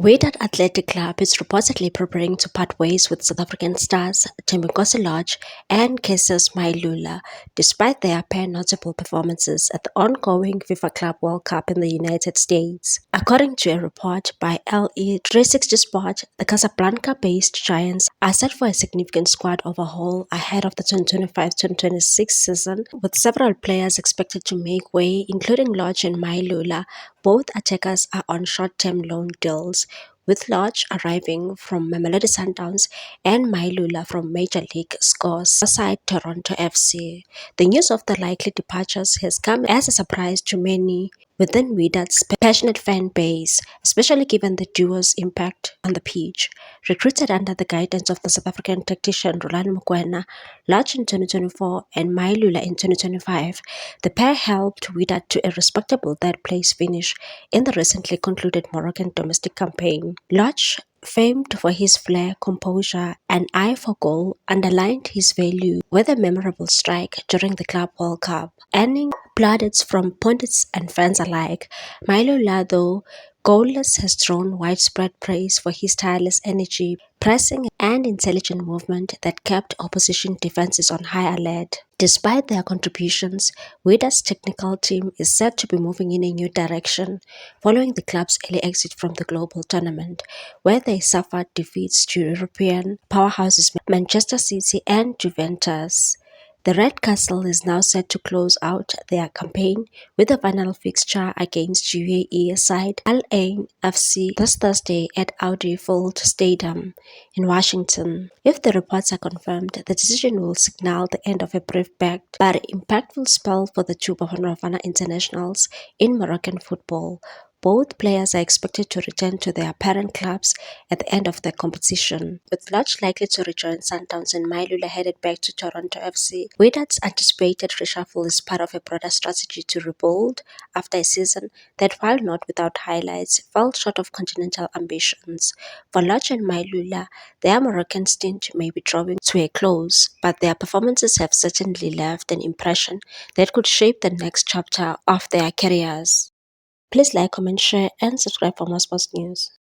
Wydad Athletic Club is reportedly preparing to part ways with South African stars Thembinkosi Lorch and Cassius Mailula, despite their pair notable performances at the ongoing FIFA Club World Cup in the United States. According to a report by LE360 Sport, the Casablanca-based Giants are set for a significant squad overhaul ahead of the 2025-2026 season, with several players expected to make way, including Lorch and Mailula. Both attackers are on short-term loan deals, with Lorch arriving from Mamelodi Sundowns and Mailula from Major League Scores side Toronto FC. The news of the likely departures has come as a surprise to many within Wydad's passionate fan base, especially given the duo's impact on the pitch. Recruited under the guidance of the South African tactician Roland Mokoena, Lorch in 2024 and Mailula in 2025, the pair helped Wydad to a respectable third-place finish in the recently concluded Moroccan domestic campaign. Lorch, famed for his flair, composure, and eye for goal, underlined his value with a memorable strike during the Club World Cup, earning plaudits from pundits and fans alike. Mailula, though goalless, has drawn widespread praise for his tireless energy, pressing, and intelligent movement that kept opposition defenses on high alert. Despite their contributions, Wydad's technical team is said to be moving in a new direction following the club's early exit from the global tournament, where they suffered defeats to European powerhouses Manchester City and Juventus. The Red Castle is now set to close out their campaign with a final fixture against UAE side Al Ain FC this Thursday at Audi Field Stadium in Washington. If the reports are confirmed, the decision will signal the end of a brief but impactful spell for the two Bafana internationals in Moroccan football. Both players are expected to return to their parent clubs at the end of the competition, with Lorch likely to rejoin Sundowns and Mailula headed back to Toronto FC. Wydad's anticipated reshuffle is part of a broader strategy to rebuild after a season that, while not without highlights, fell short of continental ambitions. For Lorch and Mailula, their Moroccan stint may be drawing to a close, but their performances have certainly left an impression that could shape the next chapter of their careers. Please like, comment, share, and subscribe for more sports news.